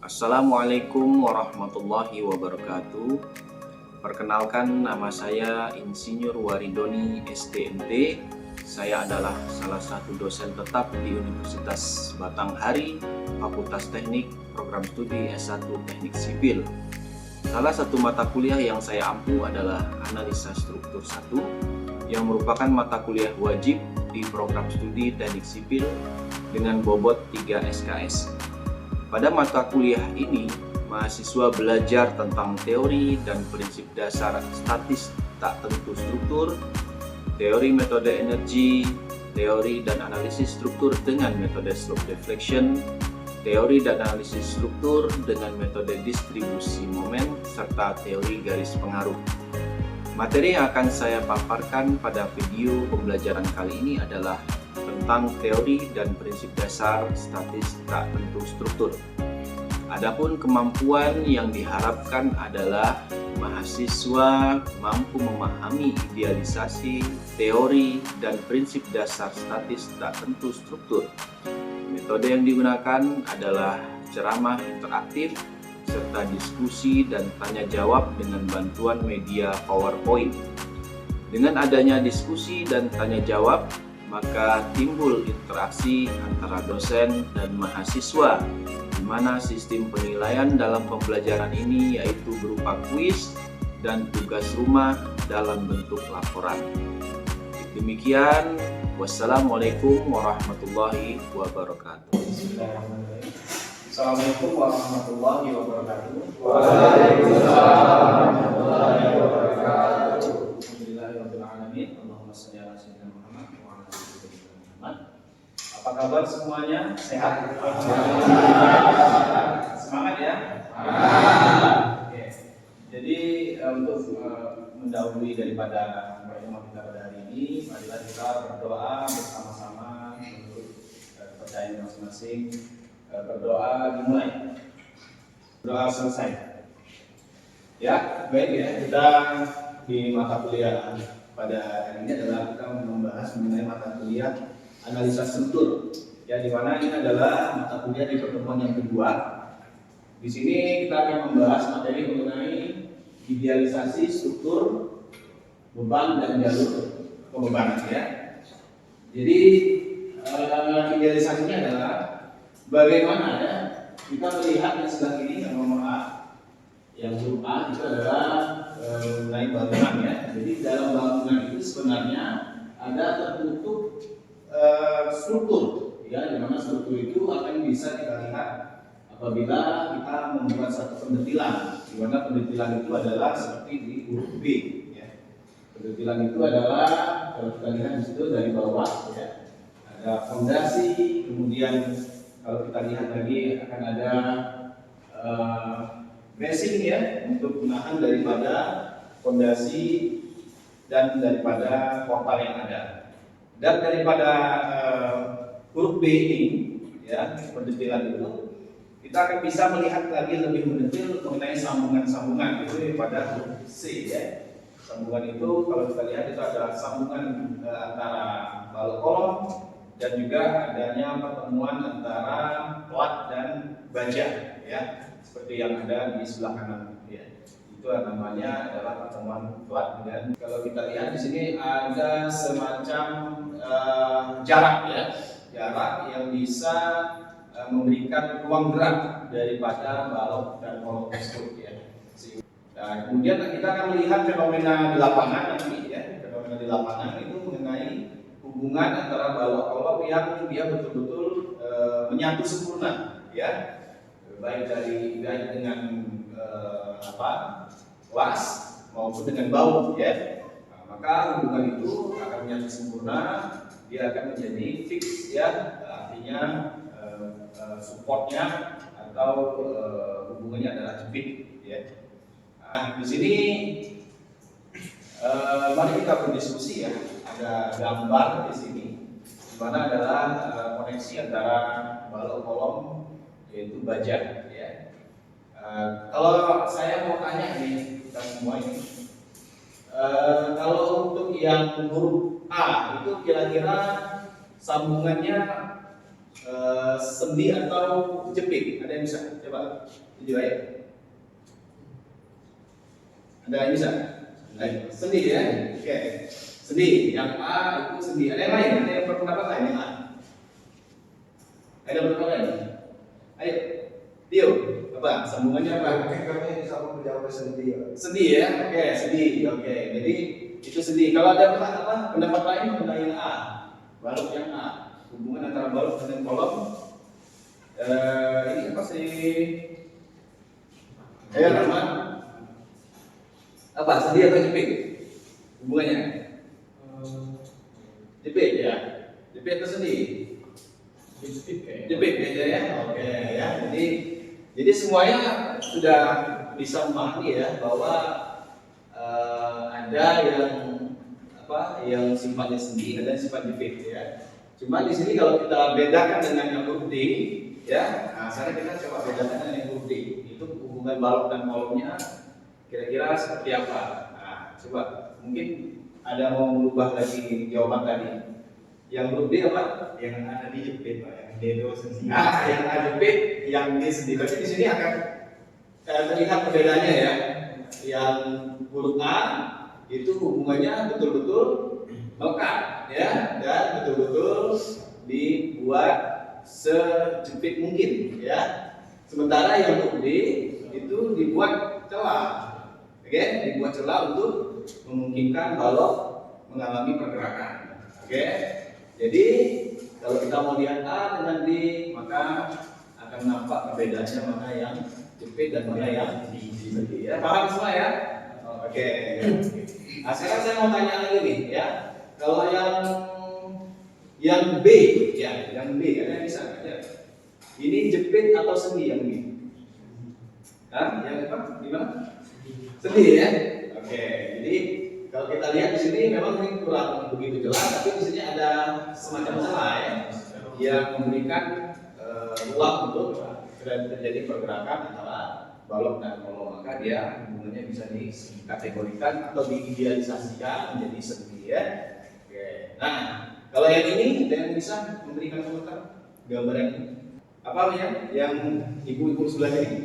Assalamualaikum warahmatullahi wabarakatuh. Perkenalkan, nama saya Insinyur Waridoni STMT. Saya adalah salah satu dosen tetap di Universitas Batanghari, Fakultas Teknik, Program Studi S1 Teknik Sipil. Salah satu mata kuliah yang saya ampu adalah Analisa Struktur 1, yang merupakan mata kuliah wajib di Program Studi Teknik Sipil dengan bobot 3 SKS. Pada mata kuliah ini, mahasiswa belajar tentang teori dan prinsip dasar statis tak tentu struktur, teori metode energi, teori dan analisis struktur dengan metode slope deflection, teori dan analisis struktur dengan metode distribusi momen, serta teori garis pengaruh. Materi yang akan saya paparkan pada video pembelajaran kali ini adalah tentang teori dan prinsip dasar statis tak tentu struktur. Adapun kemampuan yang diharapkan adalah mahasiswa mampu memahami idealisasi, teori, dan prinsip dasar statis tak tentu struktur. Metode yang digunakan adalah ceramah interaktif serta diskusi dan tanya jawab dengan bantuan media PowerPoint. Dengan adanya diskusi dan tanya jawab, maka timbul interaksi antara dosen dan mahasiswa, di mana sistem penilaian dalam pembelajaran ini yaitu berupa kuis dan tugas rumah dalam bentuk laporan. Demikian, wassalamualaikum warahmatullahi wabarakatuh. Assalamualaikum warahmatullahi wabarakatuh. Waalaikumsalam warahmatullahi wabarakatuh. Alhamdulillahirabbil alamin. Allahumma shalli ala sayyidina Muhammad wa ala ali sayyidina Muhammad. Apa kabar semuanya? Sehat? Semangat ya? Oke. Jadi untuk mendahului daripada pertemuan kita pada hari ini, marilah kita berdoa bersama-sama menurut kepercayaan masing-masing. Berdoa dimulai, doa selesai. Ya, baik ya. Kita di mata kuliah pada hari ini adalah kita membahas mengenai mata kuliah analisa struktur. Ya, di mana ini adalah mata kuliah di pertemuan yang kedua. Di sini kita akan membahas materi mengenai idealisasi struktur beban dan jalur pembebanan ya. Jadi idealisasinya adalah bagaimana ya kita melihat yang sebelah kiri yang nomor A, yang huruf A itu adalah mengenai bangunan ya. Jadi dalam bangunan itu sebenarnya ada tertutup struktur ya, di mana struktur itu akan bisa kita lihat apabila kita membuat satu pendetilan, di mana pendetilan itu adalah seperti di huruf B ya. Pendetilan itu adalah kalau kita lihat di situ dari bawah ya, ada fondasi, kemudian kalau kita lihat lagi akan ada basing ya, untuk menahan daripada fondasi dan daripada portal yang ada. Dan daripada huruf B ini ya, pendetilan itu kita akan bisa melihat lagi lebih mendetail mengenai sambungan-sambungan itu daripada huruf C ya. Sambungan itu kalau kita lihat itu ada sambungan antara balok kolom dan juga adanya pertemuan antara plat dan baja ya, seperti yang ada di sebelah kanan ya. Itu namanya adalah pertemuan plat. Dan kalau kita lihat di sini ada semacam jarak ya, jarak yang bisa memberikan ruang gerak daripada balok dan kolom tersebut ya. Nah, kemudian kita akan melihat fenomena di lapangan nanti ya, fenomena di lapangan itu mengenai hubungan antara balok kolom yang dia betul-betul menyatu sempurna ya, baik dengan las maupun dengan baut ya. Nah, maka hubungan itu akan menyatu sempurna, dia akan menjadi fix ya, artinya supportnya atau hubungannya adalah jepit ya. Nah, di sini mari kita berdiskusi ya. Ada gambar di sini, di mana adalah koneksi antara balok kolom yaitu baja ya. Kalau saya mau tanya nih kita semua ini, kalau untuk yang huruf A itu kira-kira sambungannya sendi atau jepit? Ada yang bisa? Coba tunjuk aja. Ada yang bisa? Ayo, sendi ya. Oke. Sendi. Yang A itu sendi. Ada yang lain? Ada yang berpendapat lain yang A? Ada berpendapat lain? Ayo. Tio, apa? Sambungannya apa? Mungkin kami bisa menjawab sendi ya. Sendi ya. Oke, sendi. Oke. Jadi itu sendi. Kalau ada pendapat lain mengenai yang A, balok yang A, hubungan antara balok dengan kolom. Ini apa sih? Ayo Rahman. Apa? Sendi atau jepit? Hubungannya? Jepit ya. Jepit atau sendi? Jepit kayaknya ya. Oke ya. Jadi semuanya sudah bisa memahami ya bahwa ada yang sifatnya sendi, ada yang sifat jepit ya. Cuma di sini kalau kita bedakan dengan yang huruf D ya, nah sekarang kita coba bedakan dengan yang huruf D. Itu hubungan balok dan kolomnya kira-kira seperti apa? Nah, coba mungkin ada mau merubah lagi jawaban tadi. Yang huruf D apa? Yang ada di jepit, Pak. Yang D itu sendi. Nah, yang ada jepit, yang D sendi. Berarti di sini akan terlihat perbedaannya ya. Yang huruf A itu hubungannya betul-betul melekat ya, dan betul-betul dibuat sejepit mungkin ya. Sementara yang huruf D itu dibuat celah, oke, dibuat celah untuk memungkinkan balok mengalami pergerakan, oke. Jadi kalau kita mau lihat A dengan D, maka akan nampak perbedaannya mana yang jepit dan mana yang sendi ya. Paham semua ya? Oke. Nah, sekarang saya mau tanya lagi nih ya. Kalau yang B ya, yang B ada yang bisa ya. Ini jepit atau sendi yang ini? Hah? Yang apa? Gimana? Sendi ya. Oke. Jadi kalau kita lihat di sini memang ini kurang begitu jelas, tapi di sini ada semacam celah ya, yang memberikan ruang untuk terjadi pergerakan antara balok dan kolom, maka dia hubungannya bisa dikategorikan atau diidealisasikan menjadi sendi ya. Oke. Nah, kalau yang ini ada yang bisa memberikan komentar gambar yang ini? Apa ya? Yang ibu-ibu sebelah ini?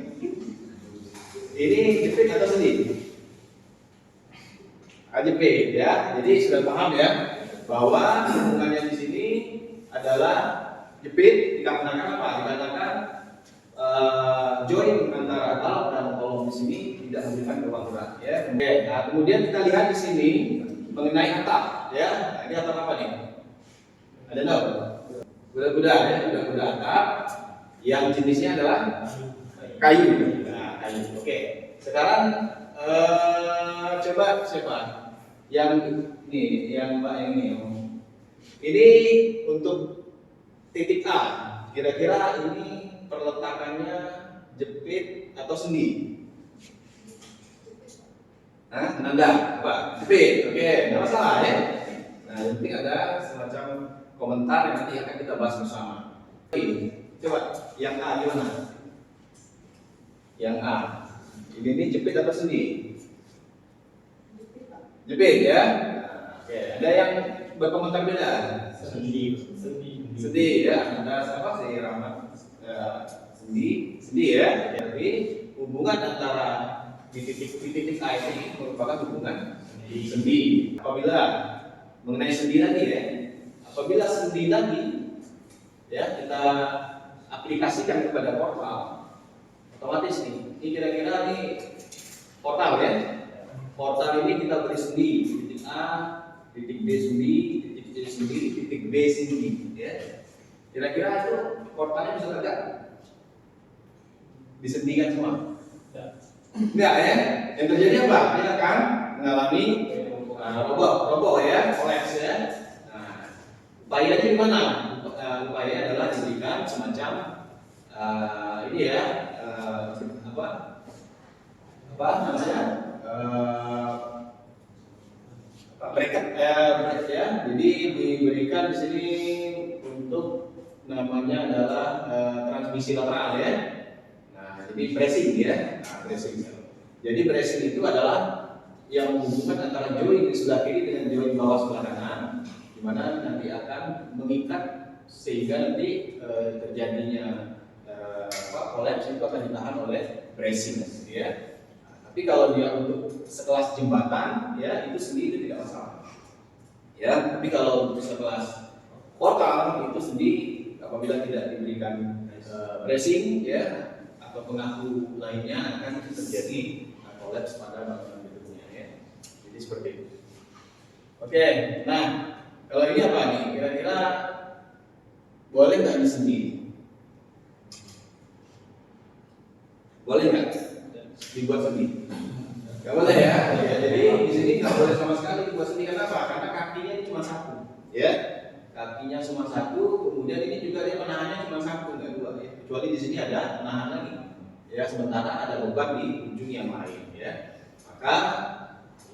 Ini jepit atau sendi? AJP ya. Jadi sudah paham ya bahwa hubungannya di sini adalah jepit dikarenakan apa? Dikarenakan join antara balok dan kolom di sini tidak memberikan ruang gerak ya. Oke, nah kemudian kita lihat di sini mengenai atap ya. Nah, ini atap apa nih? Ada tahu? Kuda-kuda ya, kuda-kuda atap yang jenisnya adalah kayu. Nah, kayu. Oke. Sekarang coba siapa? Yang ini, yang Mbak ini. Ini untuk titik A. Kira-kira ini perletakannya jepit atau sendi? Nah, Nanda, apa? Jepit, oke, nggak masalah ya. Nah, yang penting ada semacam komentar yang nanti akan kita bahas bersama. Coba, yang A gimana? Yang A, ini jepit atau sendi? Jepit ya. Oke, ada yang berkomentar beda? Sendi ya. Ada apa sih Rahmat? Sendi ya. Jadi hubungan antara di titik A ini merupakan hubungan sendi. Apabila mengenai sendi lagi ya, apabila sendi lagi ya kita aplikasikan kepada portal, otomatis nih, ini kira-kira nih portal ya. Portal ini kita beri sendi, titik A, titik B sendi, titik C sendi, titik B sendi ya. Kira-kira itu portalnya bisa kerja? Disendikan semua? Enggak ya? Yang terjadi apa? Dia akan mengalami roboh ya, kolaps ya. Nah, upayanya gimana? Upaya adalah diberikan semacam ini ya, apa namanya? Bracket ya. Jadi diberikan di sini untuk namanya adalah transmisi lateral ya. Nah, jadi bracing ya. Nah, bracing. Jadi bracing itu adalah yang menghubungkan antara join di sebelah kiri dengan join bawah sebelah kanan, di mana nanti akan mengikat sehingga nanti terjadinya kolaps itu akan ditahan oleh bracing, ya. Tapi kalau dia untuk sekelas jembatan, ya itu sendi itu tidak masalah, ya. Tapi kalau untuk sekelas portal itu sendi apabila tidak diberikan bracing, ya, atau pengaku lainnya akan terjadi kolaps pada bangunan gedungnya, ya. Jadi seperti itu. Oke, nah kalau ini apa nih? Kira-kira boleh nggak di sendi? Boleh nggak dibuat sendi? Nggak boleh, ya. Ya, jadi di sini nggak boleh sama sekali dibuat sendi. Kenapa? Karena kakinya ini cuma satu, ya. Kakinya cuma satu, kemudian ini juga dia menahannya cuma satu, nggak dua, ya. Kecuali di sini ada penahan lagi, ya. Sementara ada beban di ujung yang lain, ya. Maka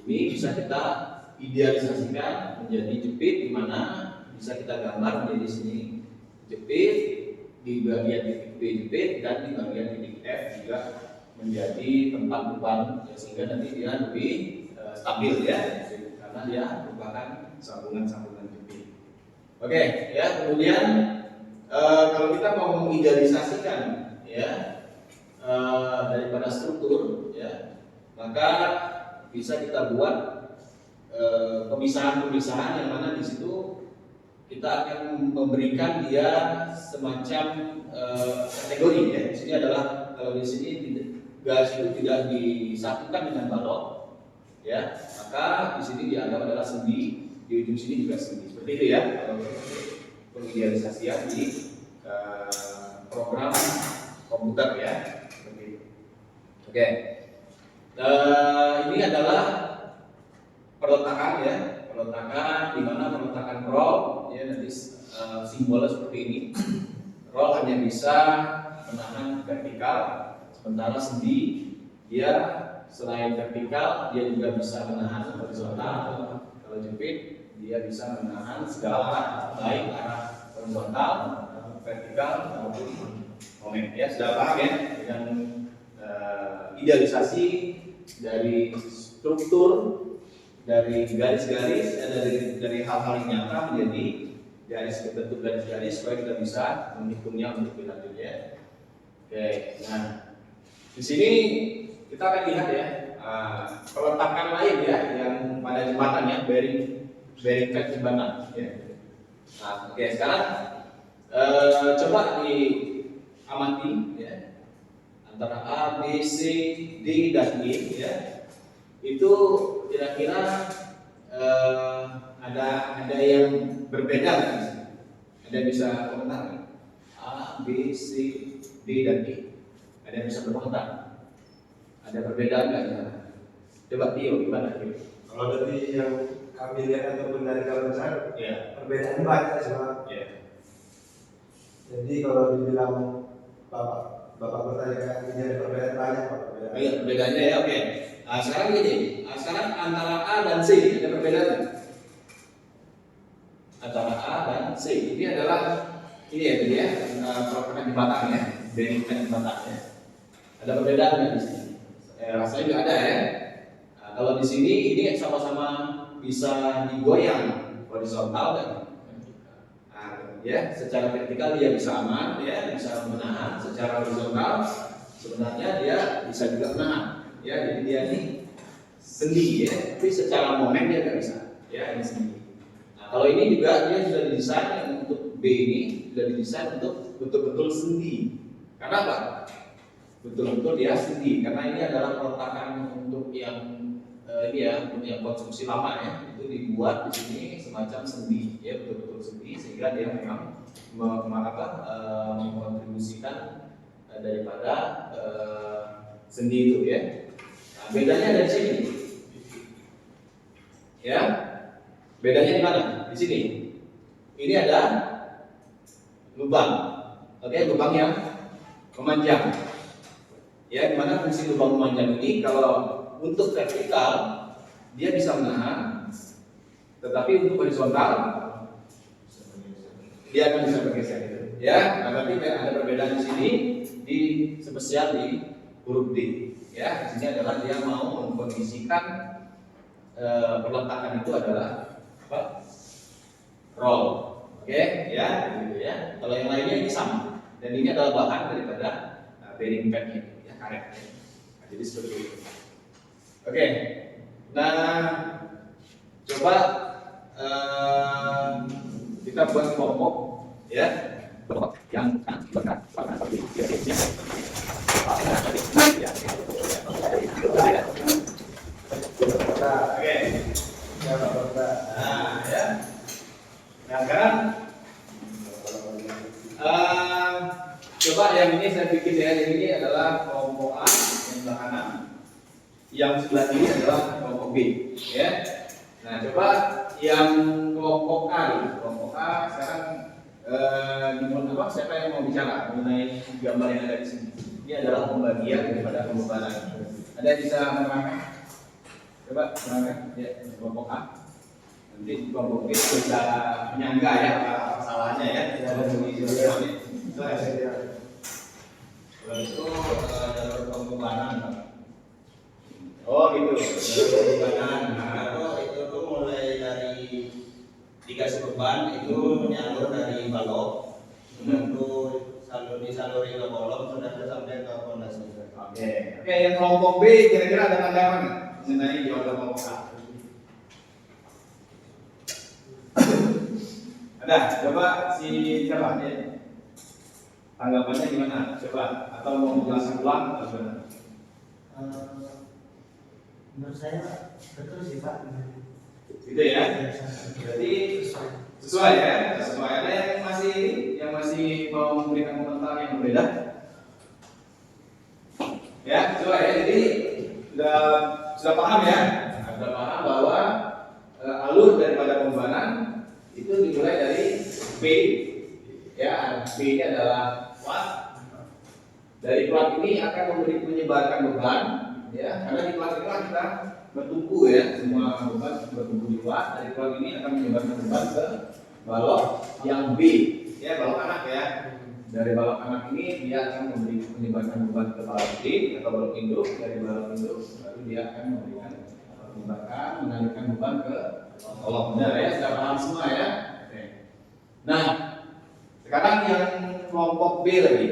ini bisa kita idealisasikan menjadi jepit, di mana bisa kita gambar menjadi sini jepit, di bagian titik B jepit, dan di bagian titik F juga menjadi tempat beban, ya, sehingga nanti dia lebih stabil, ya, karena dia merupakan sambungan-sambungan jepit. Oke, ya. Kemudian kalau kita mau mengidealisasikan, ya, daripada struktur, ya, maka bisa kita buat pemisahan-pemisahan yang mana di situ kita akan memberikan dia semacam kategori, ya. Di sini adalah, kalau di sini garis itu tidak disatukan dengan balok, ya, maka di sini dianggap adalah sendi, di ujung sini juga sendi. Seperti itu, ya, kalau pengidealisasian di program komputer, ya. Seperti itu. Oke, ini adalah peletakan, ya, peletakan di mana peletakan roll, ya, nanti simbolnya seperti ini. Roll hanya bisa menahan vertikal, sementara sendi dia selain vertikal dia juga bisa menahan horizontal. Kalau jepit dia bisa menahan segala arah, baik arah horizontal, vertikal maupun momen, ya. Sudah paham, ya, dengan idealisasi dari struktur, dari garis-garis, dari hal-hal yang nyata menjadi garis berbentuk garis-garis supaya kita bisa menghitungnya untuk lebih lanjut, ya. Oke, nah di sini kita akan lihat, ya, peletakan lain, ya, yang pada jembatan, ya, bearing track jembatan, ya. Nah, oke, sekarang coba diamati, ya, antara A, B, C, D, dan E, ya. Itu kira-kira ada yang berbeda nggak? Ada yang bisa komentar nggak? A, B, C, D, dan E. Ada yang bisa berkomentar? Ada perbedaan nggak? Coba Tio, gimana Tio? Kalau dari yang kami lihat ataupun dari kalau besar, Ya. perbedaan banyak sih. Ya. Jadi kalau dibilang bapak bertanya kayak ini ada perbedaan banyak, Pak. Iya, perbedaannya, ya, oke. Nah, sekarang gini, sekarang antara A dan C ada perbedaan nggak? Antara A dan C ini adalah ini, ya, jadi, ya, peletakan jembatan, ya, bearing track jembatan, ya. Ada perbedaan nggak di sini? Rasanya nggak ada, ya. Nah, kalau di sini ini sama-sama bisa digoyang horizontal, kan? Nah, ya, secara vertikal dia bisa aman, ya, bisa menahan. Secara horizontal sebenarnya dia bisa juga menahan, ya. Jadi dia ini sendi, ya, tapi secara momen dia nggak bisa, ya, ini sendi. Nah, kalau ini juga dia sudah didesain untuk B ini sudah didesain untuk betul-betul sendi. Karena apa? Betul-betul dia sendi, karena ini adalah peletakan untuk yang ini, ya, untuk yang konsumsi lama, ya. Itu dibuat di sini semacam sendi, ya, betul-betul sendi, sehingga dia memang mengkontribusikan daripada sendi itu, ya. Nah, bedanya dari sini, ya. Bedanya di mana? Di sini. Ini ada lubang, oke, lubang yang memanjang, ya. Di mana fungsi lubang memanjang ini? Kalau untuk vertikal dia bisa menahan, tetapi untuk horizontal dia akan bisa bergeser, gitu, ya. Nah, berarti ada perbedaan di sini, di spesial di huruf D, ya. Di sini adalah dia mau mengkondisikan peletakan itu adalah apa? Roll, Oke, ya, gitu ya. Kalau yang lainnya ini sama. Dan ini adalah bahan daripada bearing pad-nya, ya, karet. Nah, jadi seperti itu. Oke. Nah, coba kita buat kelompok, ya. Kelompok yang berat. Oke. Nah, ya. Nah, sekarang coba yang ini saya bikin ya. Yang ini adalah kelompok A yang sebelah kanan. Yang sebelah kiri adalah kelompok B, ya. Nah, coba yang kelompok A dulu. Kelompok A sekarang gimana, apa? Siapa yang mau bicara mengenai gambar yang ada di sini? Ini adalah pembagian daripada pembebanan. Ada yang bisa menerangkan? Coba menerangkan, ya, kelompok A. Nanti kelompok B bisa menyangga ya apa salahnya ya. Itu jalur pembebanan. Oh gitu. Pembebanan. Nah, itu tuh mulai dari dikasih beban itu nyalur dari balok, kemudian tuh disaluri ke kolom sudah sampai ke fondasi. Oke, yang kelompok B kira-kira ada tanggapan mengenai jawaban kelompok A? Ada, coba si siapa ya? Tanggapannya gimana? Coba, atau mau menjelaskan ulang atau gimana? Menurut saya betul sih Pak. Gitu ya? Berarti sesuai ya? Sesuai. Ada yang masih mau memberikan komentar yang berbeda? Ya, coba ya. Jadi sudah paham ya? Sudah paham bahwa alur daripada pembebanan itu dimulai dari B. Ya, B ini adalah plat. Dari plat ini akan menyebarkan beban, ya. Karena di plat inilah kita bertumpu ya, semua beban bertumpu di plat. Dari plat ini akan menyebarkan beban ke balok yang B, ya, balok anak ya. Dari balok anak ini dia akan menyebarkan beban ke balok B atau balok induk. Dari balok induk baru dia akan mengalirkan beban ke kolom. Benar ya, sudah paham semua ya. Oke. Nah, sekarang yang kelompok B lagi,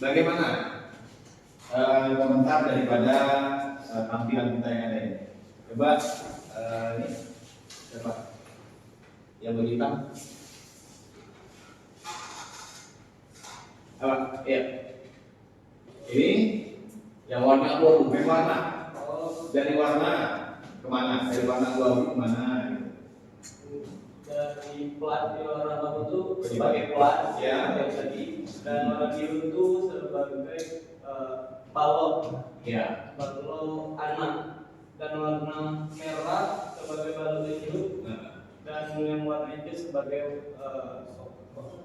bagaimana komentar daripada tampilan kita yang ada ini? Coba ini, coba yang berhitam. Apa? Ya. Ini yang warna abu-abu, main warna. Dari warna kemana? Dari warna abu-abu kemana? Dari plat di warna abu itu Sebagai sebagai plat ya. yang tadi, dan warna biru itu sebagai balok Ya. balok anak, dan warna merah sebagai balok induk, Nah. dan yang warna hijau sebagai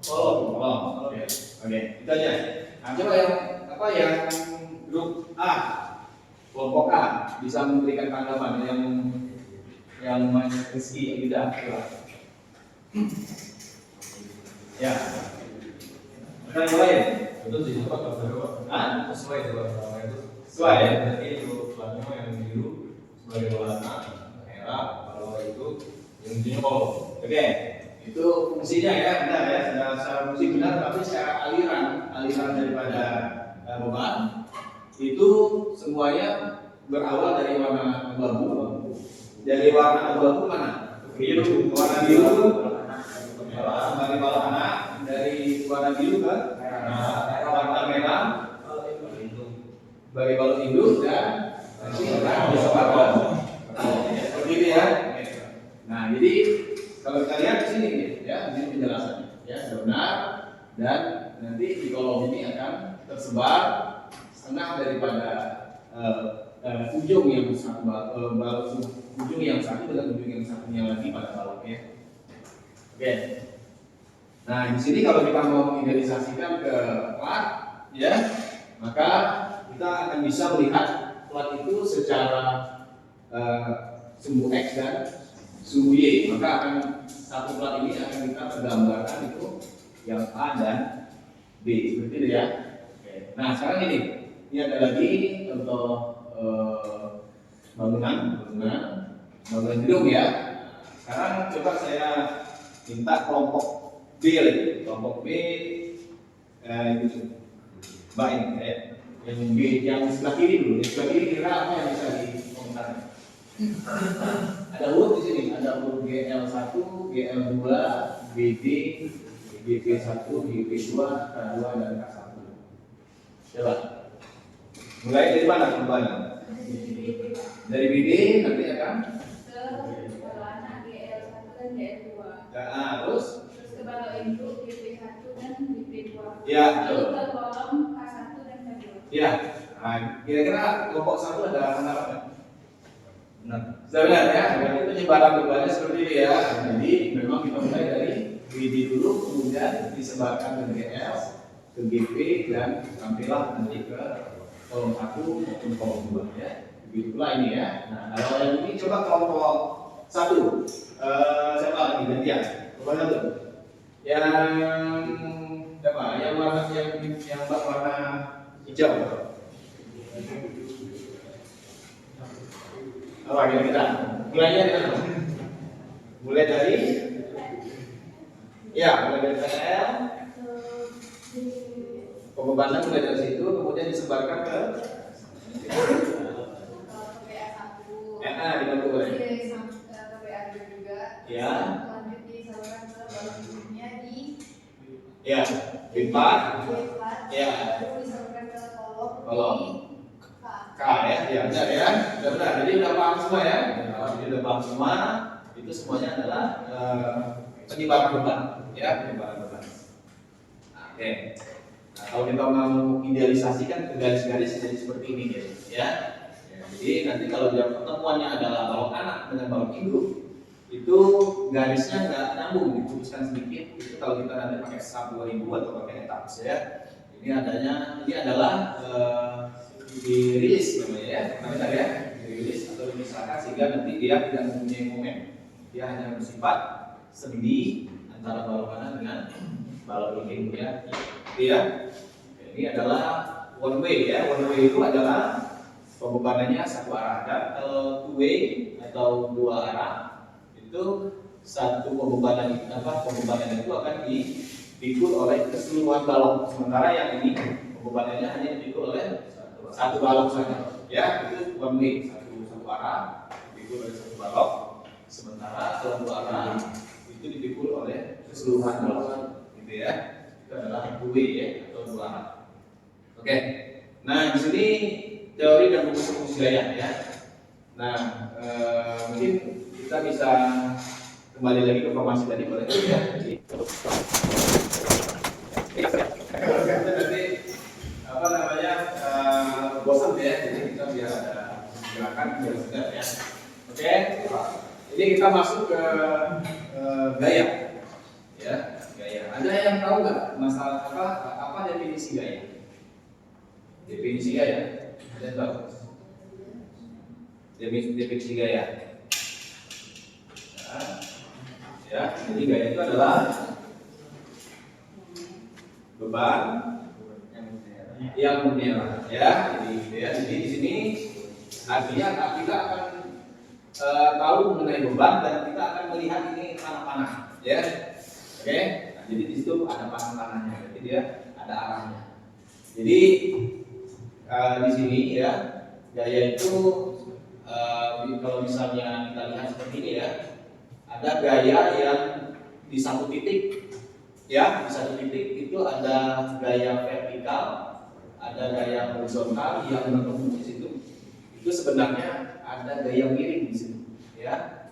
Oh, kolom. oke, itu aja. Nah, coba yang grup A, kelompok A bisa memberikan tanggapan yang Mas Rizky Yuda. Ya. Ada yang lain? Betul sih, Pak. Ah, Sesuai itu warna itu. sesuai ya. Jadi itu platnya yang biru sebagai warna merah, kalau itu yang hijaunya kolom. Oke, itu fungsinya ya, benar ya, secara fungsi benar, tapi secara aliran daripada beban itu semuanya berawal dari warna abu-abu. Dari warna abu-abu mana? Biru. Warna biru dari balok anak, dari warna biru ke warna merah bagi balok induk dan bisa balok. Seperti itu ya. Nah, jadi kalau kita lihat di sini ya, ini penjelasannya ya, sudah benar, dan nanti di kolom ini akan tersebar setengah daripada ujung yang satu ujung yang satu dengan ujung yang satunya lagi pada baloknya. Oke. Nah, di sini kalau kita mau mengidealisasikan ke plat ya, maka kita akan bisa melihat plat itu secara sumbu X dan sumbu Y, maka akan satu plat ini akan kita pergambarkan itu yang A dan B, seperti itu ya. Oke. Nah, sekarang ini ada lagi contoh bangunan gedung ya. Sekarang coba saya minta kelompok B lagi, kelompok B itu Mbak ini ya. Yang B yang sebelah kiri dulu, yang sebelah kiri kira apa yang bisa dikomentarkan? Ada huruf di sini, ada huruf GL1, GL2, BD, GP1, GP2, K2 dan K1. Coba. Mulai dari mana perubahannya? Dari BD nanti akan ke bawahnya GL1 dan GL2. nah, terus Ke bawah induk GP1 dan GP2. ya, Lalu betul. ke kolom K1 dan K2. Ya. Nah, kira-kira kelompok 1 ada pendapat nggak? Benar. Sudah benar ya. Berarti penyebaran bebannya seperti ini ya. Jadi memang kita mulai dari BD dulu, kemudian disebarkan ke GL, ke GP dan sampailah nanti ke kolom 1 maupun kolom 2 ya. Begitulah ini ya. Nah, kalau yang ini coba kelompok 1. Siapa lagi gantian? Kelompok 1. Yang siapa? Yang warna yang warna hijau. Apa kita? Mulainya dari mana? Mulai dari ya, mulai dari PL. Pembebanan mulai dari situ, kemudian disebarkan ke dibantu oleh ya, Lanjut disalurkan ke balon hidupnya di ya, B4 ya, baru disalurkan ke kolom di K ya, ya benar ya, sudah benar. Jadi udah paham semua ya, jadi udah paham semua. Itu semuanya adalah penyebaran beban, ya penyebaran beban. Oke. Nah, kalau kita mau idealisasikan ke garis-garis jadi seperti ini ya. Jadi nanti kalau dia pertemuannya adalah balok anak dengan balok induk, itu garisnya nggak nyambung, diputuskan sedikit. Itu kalau kita nanti pakai SAP 2000 atau pakai etaps ya. Ini adalah dirilis namanya ya, benar ya, dirilis atau dipisahkan sehingga nanti dia tidak mempunyai momen, dia hanya bersifat sendi antara balok kanan dengan balok induk ya. Ini adalah one way ya, one way itu adalah pembebanannya satu arah. Dan kalau two way atau dua arah itu satu pembebanan itu akan dipikul oleh keseluruhan balok. Sementara yang ini pembebanannya hanya dipikul oleh satu balok saja. Ya, itu one way, satu arah dipikul oleh satu balok. Sementara kalau dua arah itu dipikul oleh keseluruhan balok. Gitu ya. Itu adalah two way ya, atau dua arah. Oke. Nah, di sini teori dan rumus gaya ya. Nah, mungkin kita bisa kembali lagi ke formasi tadi boleh ya. Jadi nanti apa namanya bosan ya. Jadi kita biar ada gerakan biar segar ya. Oke. Ini kita masuk ke gaya. Ya, gaya. Ada yang tahu nggak masalah apa definisi gaya? Definisi gaya. Ada yang tahu? Definisi gaya. Ya, jadi gaya itu adalah beban yang menyerat. Ya, jadi di sini artinya kita akan tahu mengenai beban dan kita akan melihat ini panah-panah. Ya, oke. Nah, jadi di situ ada panah-panahnya. Jadi dia ada arahnya. Jadi di sini ya gaya itu kalau misalnya kita lihat seperti ini ya, ada gaya yang di satu titik ya, di satu titik itu ada gaya vertikal, ada gaya horizontal yang bertemu di situ. Itu sebenarnya ada gaya miring di situ ya.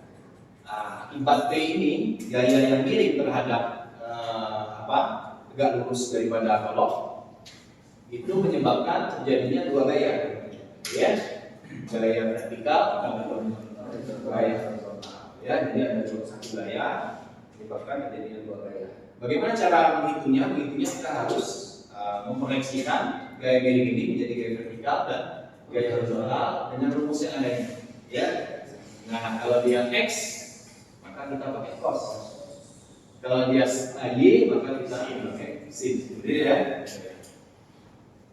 Akibat T ini gaya yang miring terhadap tegak lurus daripada balok itu menyebabkan terjadinya dua gaya ya, gaya vertikal dan gaya horizontal ya. Jadi ada satu gaya menyebabkan terjadinya dua gaya. Bagaimana cara menghitungnya? Menghitungnya kita harus memproyeksikan gaya miring ini menjadi gaya vertikal dan gaya horizontal dengan rumus yang ada ini ya. Nah, kalau dia X maka kita pakai cos, kalau dia Y maka kita pakai sin, gitu ya.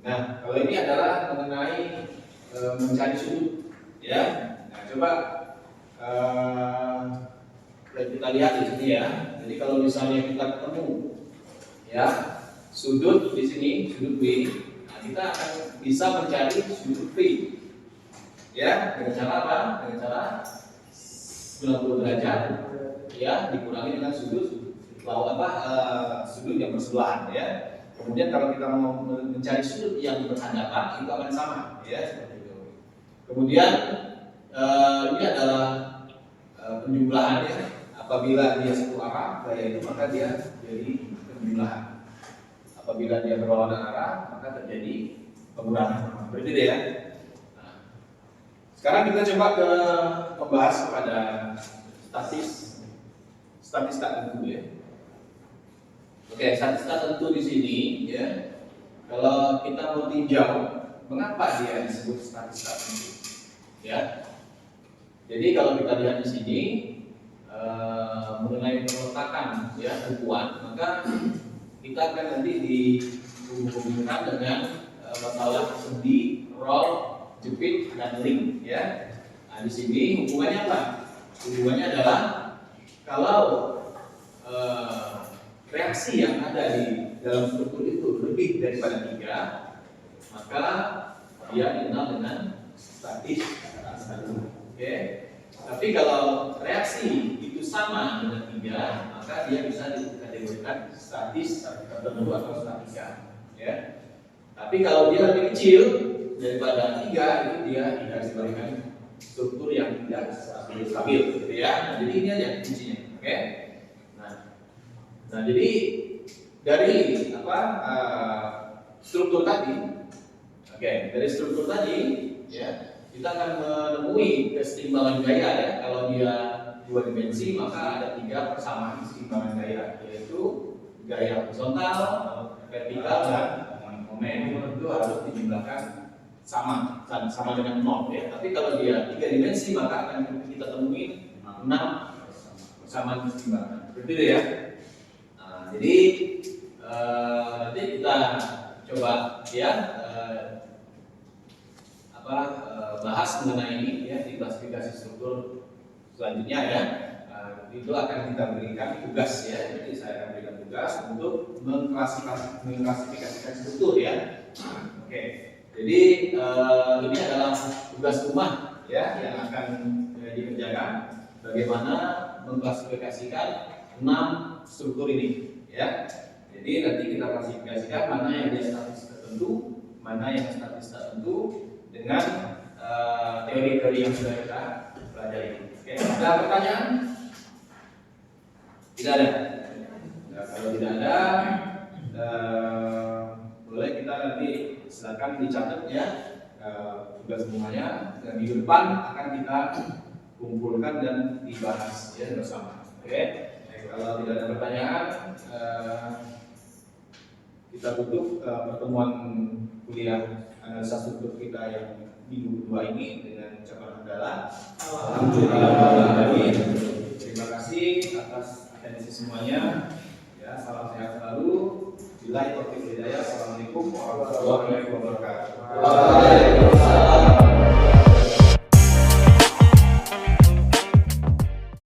Nah, kalau ini adalah mengenai mencari sudut, ya. Nah, coba kita lihat di sini ya. Jadi kalau misalnya kita ketemu ya sudut di sini, sudut B, nah kita akan bisa mencari sudut B. Ya, dengan cara apa? Dengan cara 90 derajat ya dikurangi dengan sudut sudut yang bersebelahan ya. Kemudian kalau kita mau mencari sudut yang berhadapan itu akan sama ya seperti itu. Kemudian ini adalah penjumlahannya. Apabila dia satu arah gaya itu maka dia jadi penjumlahan. Apabila dia berlawanan arah maka terjadi pengurangan. Seperti itu ya. Nah, sekarang kita coba membahas kepada statis tak tentu ya. Oke, statis tak tentu di sini ya. Kalau kita mau tinjau mengapa dia disebut statis tak tentu ya. Jadi kalau kita lihat di sini mengenai peletakan ya tumpuan, maka kita akan nanti dihubungkan dengan masalah sendi, roll, jepit dan link ya. Nah, di sini hubungannya apa? Hubungannya adalah kalau reaksi yang ada di dalam struktur itu lebih daripada 3, maka dia dikenal dengan statis tak tentu. Oke. Tapi kalau reaksi itu sama dengan 3, maka dia bisa dikategorikan statis tertentu atau statika. Ya. Tapi kalau dia lebih kecil daripada 3, itu dia dikategorikan struktur yang tidak stabil, gitu ya. Nah, jadi ini aja kuncinya. Oke. Nah, jadi dari struktur tadi, dari struktur tadi, ya. Kita akan menemui keseimbangan gaya ya. Kalau dia 2 dimensi maka ada 3 persamaan keseimbangan gaya, yaitu gaya horizontal, vertikal dan momen. Itu harus dijumlahkan sama dengan 0 ya. Tapi kalau dia 3 dimensi maka akan kita temui 6 persamaan keseimbangan. Seperti itu ya. Nah, jadi nanti kita coba ya bahas mengenai ini ya di klasifikasi struktur selanjutnya ya. Itu akan kita berikan tugas ya. Jadi saya akan berikan tugas untuk mengklasifikasikan struktur ya. Oke. Jadi ini adalah tugas rumah ya yang akan dikerjakan bagaimana mengklasifikasikan 6 struktur ini ya. Jadi nanti kita klasifikasikan mana yang dia statis tertentu, mana yang statis tak tentu dengan teori-teori yang sudah kita pelajari. Oke, ada pertanyaan? Tidak ada. Nah, kalau tidak ada, boleh kita nanti silakan dicatat ya tugas semuanya. Dan minggu depan akan kita kumpulkan dan dibahas ya bersama. Oke, kalau tidak ada pertanyaan, kita tutup pertemuan kuliah analisa struktur kita yang minggu kedua ini dengan ucapan hamdalah. Alhamdulillah. Terima kasih atas atensi semuanya. Ya, salam sehat selalu. Billahi taufiq hidayah. Assalamualaikum warahmatullahi wabarakatuh. Waalaikumsalam.